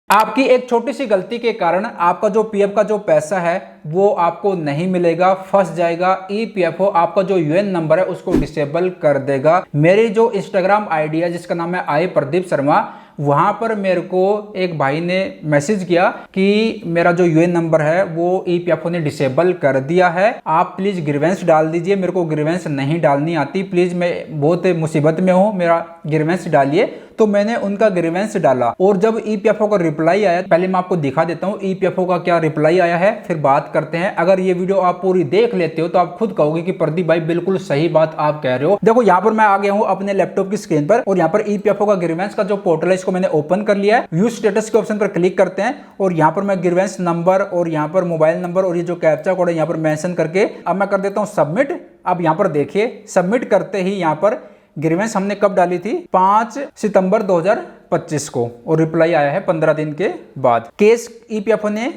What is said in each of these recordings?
आपकी एक छोटी सी गलती के कारण आपका जो पीएफ का जो पैसा है वो आपको नहीं मिलेगा, फंस जाएगा। ईपीएफओ आपका जो यूएन नंबर है उसको डिसेबल कर देगा। मेरी जो इंस्टाग्राम आईडी है जिसका नाम है आई प्रदीप शर्मा, वहां पर मेरे को एक भाई ने मैसेज किया कि मेरा जो यूएन नंबर है वो ईपीएफओ ने डिसेबल कर दिया है, आप प्लीज ग्रीवेंस डाल दीजिए। मेरे को ग्रीवेंस नहीं डालनी आती, प्लीज मैं बहुत मुसीबत में हूँ, मेरा ग्रीवेंस डालिए। तो मैंने उनका ग्रीवेंस डाला और जब ईपीएफओ का रिप्लाई आया, पहले मैं आपको दिखा देता हूँ ईपीएफओ का क्या रिप्लाई आया है, फिर बात करते हैं। अगर ये वीडियो आप पूरी देख लेते हो तो आप खुद कहोगे कि प्रदीप भाई बिल्कुल सही बात आप कह रहे हो। देखो यहाँ पर मैं आ गया हूँ अपने लैपटॉप की स्क्रीन पर और यहाँ पर ईपीएफओ का ग्रीवेंस का जो पोर्टल है इसको मैंने ओपन कर लिया है। व्यू स्टेटस के ऑप्शन पर क्लिक करते हैं और यहाँ पर मैं ग्रीवेंस नंबर और यहाँ पर मोबाइल नंबर और ये जो कैप्चा कोड है यहाँ पर मेंशन करके अब मैं कर देता हूँ सबमिट। अब यहाँ पर देखिए सबमिट करते ही यहाँ पर ग्रीवेंस हमने कब डाली थी, 5 सितंबर 2025 को, और रिप्लाई आया है 15 दिन के बाद। केस ईपीएफओ ने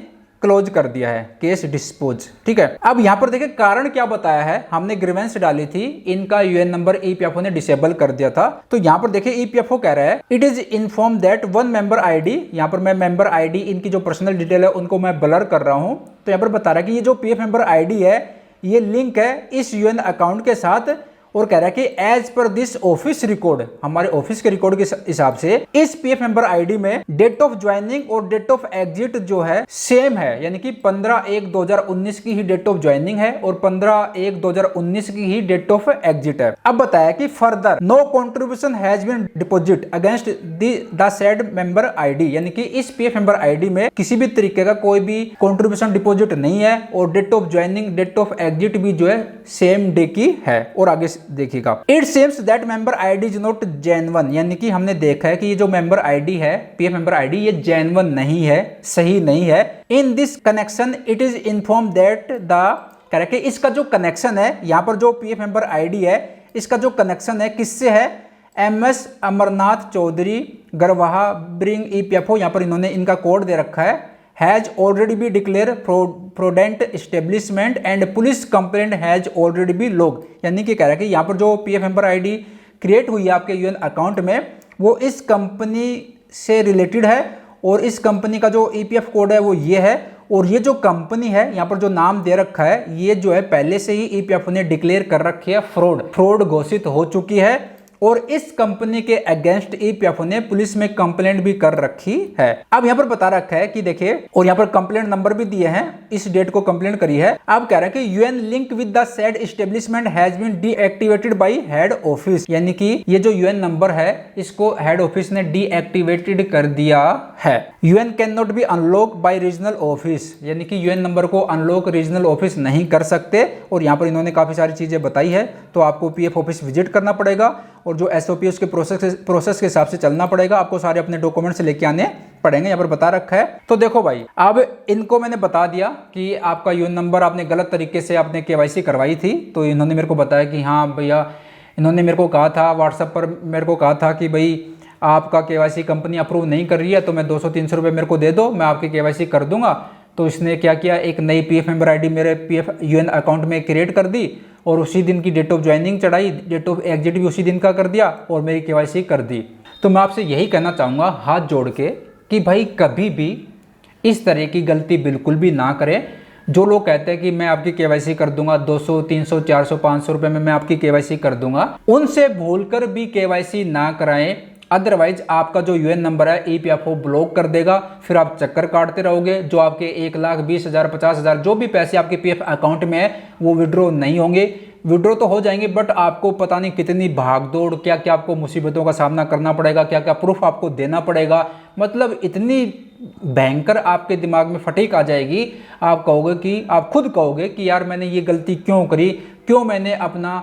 क्लोज कर दिया है, केस डिस्पोज। ठीक है, अब यहां पर देखिए कारण क्या बताया है। हमने ग्रीवेंस डाली थी, इनका यूएन नंबर ईपीएफओ ने डिसेबल कर दिया था। तो यहां पर देखिए ईपीएफओ कह रहा है it is inform that one member ID, यहां पर मैं मेंबर आईडी इनकी जो पर्सनल डिटेल है उनको मैं ब्लर कर रहा हूं। तो यहां पर बता रहा है कि ये जो पीएफ मेंबर आईडी है ये लिंक है इस यूएन अकाउंट के साथ, और कह रहा है कि as per this office record, हमारे ऑफिस के रिकॉर्ड के हिसाब से इस पीएफ मेंबर आईडी में डेट ऑफ ज्वाइनिंग और डेट ऑफ एग्जिट जो है सेम है, यानी कि 15/1/2019 की ही डेट ऑफ ज्वाइनिंग है और 15/1/2019 की ही डेट ऑफ एग्जिट है। अब बताया कि further no contribution has been deposit against the said member ID, यानी कि इस पीएफ मेंबर आईडी में किसी भी तरीके का कोई भी कंट्रीब्यूशन डिपॉजिट नहीं है और date of joining date of exit भी जो है सेम डे की है। और आगे देखिएगा, it seems that member ID is not genuine, यानी कि हमने देखा है कि ये जो मेंबर आईडी है पीएफ मेंबर आईडी ये जेन्युइन नहीं है, सही नहीं है। In this connection it is inform that the, कह रहा है कि इसका जो कनेक्शन है यहाँ पर जो पीएफ मेंबर आईडी है इसका जो कनेक्शन है किससे है, एमएस अमरनाथ चौधरी गरवाहा ब्रिंग ईपीएफओ, यहाँ पर इन्होंने इनका कोड दे रखा है, has already be declare prudent establishment and police complaint has already be log, यानी कि कह रहा है कि यहाँ पर जो पीएफ मेंबर आईडी क्रिएट हुई है आपके यूएन अकाउंट में वो इस कंपनी से रिलेटेड है और इस कंपनी का जो ईपीएफ कोड है वो ये है, और ये जो कंपनी है यहाँ पर जो नाम दे रखा है ये जो है पहले से ही ईपीएफओ ने डिक्लेयर कर रखी है फ्रॉड घोषित हो चुकी है, और इस कंपनी के अगेंस्ट ईपीएफओ ने पुलिस में कंप्लेंट भी कर रखी है। अब यहाँ पर बता रखा है कि देखिए, और यहाँ पर कंप्लेंट नंबर भी दिए हैं, इस डेट को कंप्लेंट करी है। अब कह रहा है कि UAN link with the said establishment has been deactivated by head office, यानी कि ये जो यूएन नंबर है इसको हेड ऑफिस ने डीएक्टिवेटेड कर दिया है। UAN can not be unlock by regional office, यानी कि यूएन नंबर को अनलॉक रीजनल ऑफिस नहीं कर सकते। और यहाँ पर इन्होंने काफी सारी चीजें बताई है, तो आपको पीएफ ऑफिस विजिट करना पड़ेगा और जो एसओपी उसके प्रोसेस के हिसाब से चलना पड़ेगा, आपको सारे अपने डॉक्यूमेंट्स लेके आने पड़ेंगे, यहाँ पर बता रखा है। तो देखो भाई, अब इनको मैंने बता दिया कि आपका यूएन नंबर आपने गलत तरीके से आपने केवाईसी करवाई थी, तो इन्होंने मेरे को बताया कि हाँ भैया, इन्होंने मेरे को कहा था व्हाट्सएप पर, मेरे को कहा था कि भाई आपका केवाईसी कंपनी अप्रूव नहीं कर रही है तो मैं 200-300 रुपये मेरे को दे दो, मैं आपकी केवाईसी कर दूंगा। तो इसने क्या किया, एक नई पीएफ मेंबर आईडी मेरे पीएफ यूएन अकाउंट में क्रिएट कर दी और उसी दिन की डेट ऑफ ज्वाइनिंग चढ़ाई, डेट ऑफ एग्जिट भी उसी दिन का कर दिया और मेरी केवाईसी कर दी। तो मैं आपसे यही कहना चाहूँगा हाथ जोड़ के कि भाई कभी भी इस तरह की गलती बिल्कुल भी ना करें। जो लोग कहते हैं कि मैं आपकी केवाईसी कर दूंगा 200, 300, 400, 500 रुपये में मैं आपकी केवाईसी कर दूंगा, उनसे भूलकर भी केवाईसी ना कराएं। अदरवाइज आपका जो यूएन नंबर है ईपीएफओ ब्लॉक कर देगा, फिर आप चक्कर काटते रहोगे, जो आपके 1,20,000, 50,000 जो भी पैसे आपके पीएफ अकाउंट में है वो विड्रॉ नहीं होंगे। विड्रॉ तो हो जाएंगे बट आपको पता नहीं कितनी भागदौड़, क्या क्या आपको मुसीबतों का सामना करना पड़ेगा, क्या क्या प्रूफ आपको देना पड़ेगा, मतलब इतनी भयंकर आपके दिमाग में फटीक आ जाएगी। आप कहोगे कि, आप खुद कहोगे कि यार मैंने ये गलती क्यों करी, क्यों मैंने अपना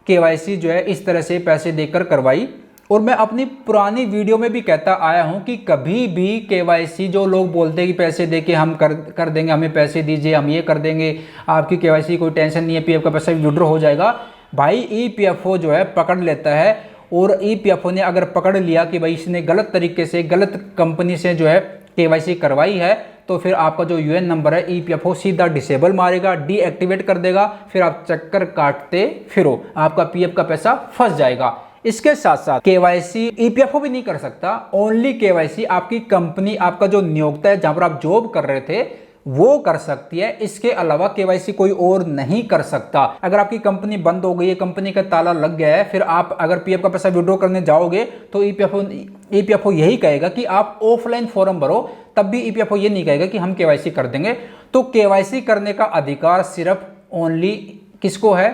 केवाईसी जो है इस तरह से पैसे देकर करवाई। और मैं अपनी पुरानी वीडियो में भी कहता आया हूं कि कभी भी केवाईसी, जो लोग बोलते हैं कि पैसे देके हम कर देंगे, हमें पैसे दीजिए, हम ये कर देंगे, आपकी केवाईसी कोई टेंशन नहीं है, पीएफ का पैसा विड्रॉ हो जाएगा। भाई ईपीएफओ जो है पकड़ लेता है, और ईपीएफओ ने अगर पकड़ लिया कि भाई इसने गलत तरीके से गलत कंपनी से जो है केवाईसी करवाई है, तो फिर आपका जो यूएन नंबर है ईपीएफओ सीधा डिसेबल मारेगा, डीएक्टिवेट कर देगा, फिर आप चक्कर काटते फिरो, आपका पीएफ का पैसा फंस जाएगा। इसके साथ साथ केवाईसी ईपीएफओ भी नहीं कर सकता, ओनली केवाईसी आपकी कंपनी, आपका जो नियोक्ता है जहां पर आप जॉब कर रहे थे वो कर सकती है। इसके अलावा केवाईसी कोई और नहीं कर सकता। अगर आपकी कंपनी बंद हो गई है, कंपनी का ताला लग गया है, फिर आप अगर पीएफ का पैसा विड्रॉ करने जाओगे तो ईपीएफओ यही कहेगा कि आप ऑफलाइन फॉर्म भरो, तब भी ईपीएफओ ये नहीं कहेगा कि हम केवाईसी कर देंगे। तो केवाईसी करने का अधिकार सिर्फ ओनली किसको है?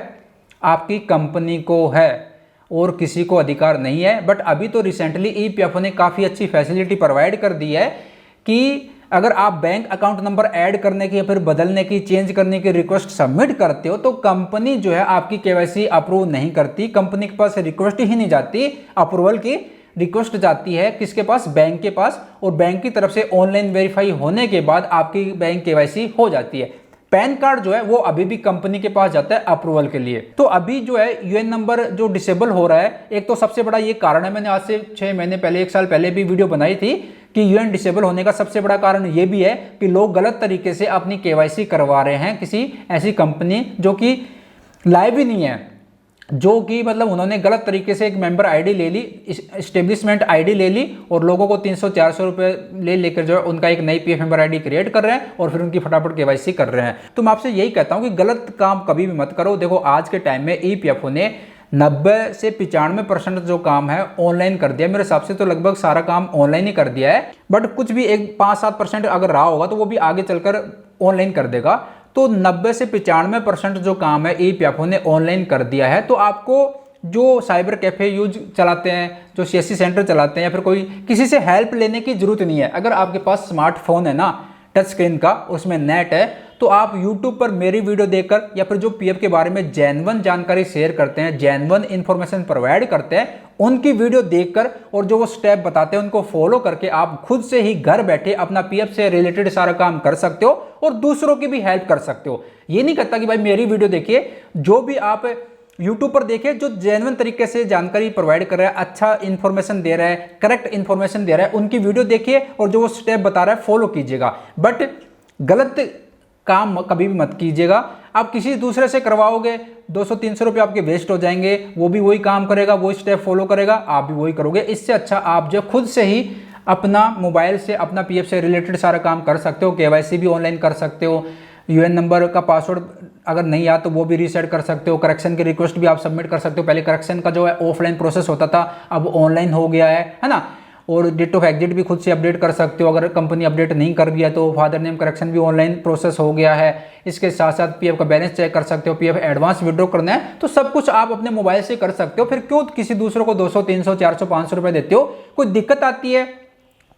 आपकी कंपनी को है और किसी को अधिकार नहीं है। बट अभी तो रिसेंटली ईपीएफओ ने काफ़ी अच्छी फैसिलिटी प्रोवाइड कर दी है कि अगर आप बैंक अकाउंट नंबर ऐड करने की या फिर बदलने की, चेंज करने की रिक्वेस्ट सबमिट करते हो तो कंपनी जो है आपकी केवाईसी अप्रूव नहीं करती। कंपनी के पास रिक्वेस्ट ही नहीं जाती, अप्रूवल की रिक्वेस्ट जाती है किसके पास? बैंक के पास। और बैंक की तरफ से ऑनलाइन वेरीफाई होने के बाद आपकी बैंक केवाईसी हो जाती है। पैन कार्ड जो है वो अभी भी कंपनी के पास जाता है अप्रूवल के लिए। तो अभी जो है यूएन नंबर जो डिसेबल हो रहा है, एक तो सबसे बड़ा ये कारण है, मैंने आज से 6 महीने पहले, 1 साल पहले भी वीडियो बनाई थी कि यूएन डिसेबल होने का सबसे बड़ा कारण ये भी है कि लोग गलत तरीके से अपनी केवाईसी करवा रहे हैं किसी ऐसी कंपनी जो कि लाइव ही नहीं है, जो कि मतलब उन्होंने गलत तरीके से एक मेंबर आईडी ले ली, एस्टेब्लिशमेंट आईडी ले ली और लोगों को 300-400 रुपए ले लेकर जो है उनका एक नई पीएफ मेंबर आईडी क्रिएट कर रहे हैं और फिर उनकी फटाफट केवाईसी कर रहे हैं। तो मैं आपसे यही कहता हूं कि गलत काम कभी भी मत करो। देखो आज के टाइम में ईपीएफओ ने 90 से 95% जो काम है ऑनलाइन कर दिया। मेरे हिसाब से तो लगभग सारा काम ऑनलाइन ही कर दिया है, बट कुछ भी एक 5-7% अगर रहा होगा तो वो भी आगे चलकर ऑनलाइन कर देगा। तो 90 से 95% जो काम है ईपीएफओ ने ऑनलाइन कर दिया है। तो आपको जो साइबर कैफे यूज चलाते हैं, जो सीएससी सेंटर चलाते हैं या फिर कोई किसी से हेल्प लेने की जरूरत नहीं है। अगर आपके पास स्मार्टफोन है ना, टच स्क्रीन का, उसमें नेट है, तो आप YouTube पर मेरी वीडियो देखकर या फिर जो पीएफ के बारे में जेन्युइन जानकारी शेयर करते हैं, जेन्युइन इंफॉर्मेशन प्रोवाइड करते हैं, उनकी वीडियो देखकर और जो वो स्टेप बताते हैं उनको फॉलो करके आप खुद से ही घर बैठे अपना पीएफ से रिलेटेड सारा काम कर सकते हो और दूसरों की भी हेल्प कर सकते हो। ये नहीं कहता कि भाई मेरी वीडियो देखिए, जो भी आप YouTube पर देखिए जो जेन्युइन तरीके से जानकारी प्रोवाइड कर रहा है, अच्छा इंफॉर्मेशन दे रहा है, करेक्ट इंफॉर्मेशन दे रहा है, उनकी वीडियो देखिए और जो वो स्टेप बता रहा है फॉलो कीजिएगा। बट गलत काम कभी भी मत कीजिएगा। आप किसी दूसरे से करवाओगे, 200-300 रुपये आपके वेस्ट हो जाएंगे। वो भी वही काम करेगा, वही स्टेप फॉलो करेगा, आप भी वही करोगे। इससे अच्छा आप जो खुद से ही अपना मोबाइल से अपना पीएफ से रिलेटेड सारा काम कर सकते हो। केवाईसी भी ऑनलाइन कर सकते हो, यूएन नंबर का पासवर्ड अगर नहीं आया तो वो भी रीसेट कर सकते हो, करेक्शन की रिक्वेस्ट भी आप सबमिट कर सकते हो। पहले करेक्शन का जो है ऑफलाइन प्रोसेस होता था, अब ऑनलाइन हो गया है ना। और डेट ऑफ एग्जिट भी खुद से अपडेट कर सकते हो, अगर कंपनी अपडेट नहीं कर दिया तो फादर नेम करेक्शन भी ऑनलाइन प्रोसेस हो गया है। इसके साथ साथ पीएफ का बैलेंस चेक कर सकते हो, पीएफ एडवांस विड्रॉ करना है तो सब कुछ आप अपने मोबाइल से कर सकते हो। फिर क्यों किसी दूसरे को 200, 300, 400, 500 रुपए देते हो? कोई दिक्कत आती है,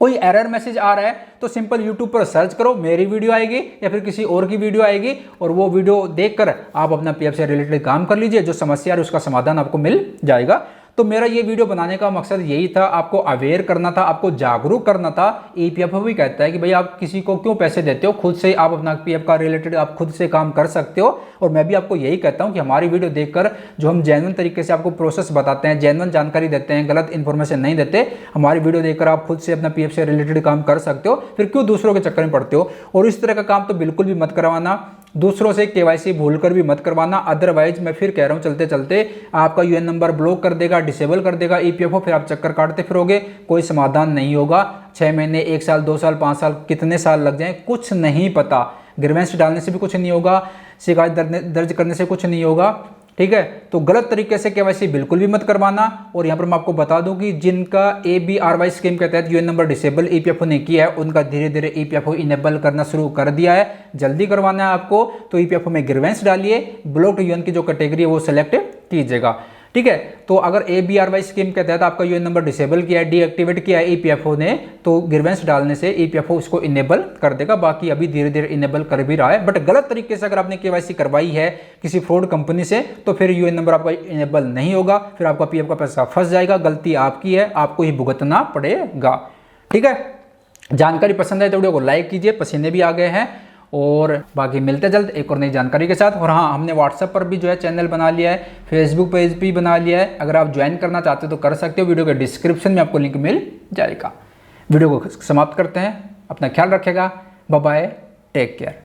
कोई एरर मैसेज आ रहा है तो सिंपल यूट्यूब पर सर्च करो, मेरी वीडियो आएगी या फिर किसी और की वीडियो आएगी और वो वीडियो देखकर आप अपना पीएफ से रिलेटेड काम कर लीजिए। जो समस्या है उसका समाधान आपको मिल जाएगा। तो मेरा ये वीडियो बनाने का मकसद यही था, आपको अवेयर करना था, आपको जागरूक करना था। ईपीएफओ भी कहता है कि भाई आप किसी को क्यों पैसे देते हो, खुद से आप अपना पीएफ का रिलेटेड आप खुद से काम कर सकते हो। और मैं भी आपको यही कहता हूं कि हमारी वीडियो देखकर जो हम जेन्युइन तरीके से आपको प्रोसेस बताते हैं, जेन्युइन जानकारी देते हैं, गलत इन्फॉर्मेशन नहीं देते, हमारी वीडियो देखकर आप खुद से अपना पीएफ से रिलेटेड काम कर सकते हो। फिर क्यों दूसरों के चक्कर में पड़ते हो? और इस तरह का काम तो बिल्कुल भी मत करवाना, दूसरों से केवाईसी भूलकर भी मत करवाना। अदरवाइज मैं फिर कह रहा हूं, चलते चलते आपका यूएन नंबर ब्लॉक कर देगा, डिसेबल कर देगा ईपीएफओ, फिर आप चक्कर काटते फिरोगे, कोई समाधान नहीं होगा। 6 महीने, 1 साल, 2 साल, 5 साल, कितने साल लग जाएं कुछ नहीं पता। ग्रीवेंस डालने से भी कुछ नहीं होगा, शिकायत दर्ज करने से कुछ नहीं होगा, ठीक है। तो गलत तरीके से केवाईसी बिल्कुल भी मत करवाना। और यहाँ पर मैं आपको बता दूं कि जिनका ABRY स्कीम के तहत यूएन नंबर डिसेबल ईपीएफओ ने किया है, उनका धीरे धीरे ईपीएफओ इनेबल करना शुरू कर दिया है। जल्दी करवाना है आपको, तो ईपीएफओ में ग्रीवेंस डालिए, ब्लॉक्ड यूएन की जो कैटेगरी है वो सिलेक्ट कीजिएगा, ठीक है। तो अगर ABRY स्कीम के तहत आपका यूएन नंबर डिसेबल किया है, डीएक्टिवेट किया है ईपीएफओ ने, तो ग्रीवेंस डालने से ईपीएफओ उसको इनेबल कर देगा। बाकी अभी धीरे धीरे इनेबल कर भी रहा है। बट गलत तरीके से अगर आपने केवाईसी करवाई है किसी फ्रॉड कंपनी से, तो फिर यूएन नंबर आपका इनेबल नहीं होगा, फिर आपका पीएफ का पैसा फंस जाएगा। गलती आपकी है, आपको ही भुगतना पड़ेगा, ठीक है। जानकारी पसंद है तो वीडियो को लाइक कीजिए, पसीने भी आ गए हैं। और बाकी मिलते जल्द एक और नई जानकारी के साथ। और हाँ, हमने व्हाट्सएप पर भी जो है चैनल बना लिया है, फेसबुक पेज भी बना लिया है। अगर आप ज्वाइन करना चाहते हो तो कर सकते हो, वीडियो के डिस्क्रिप्शन में आपको लिंक मिल जाएगा। वीडियो को समाप्त करते हैं, अपना ख्याल रखेगा, बाय बाय, टेक केयर।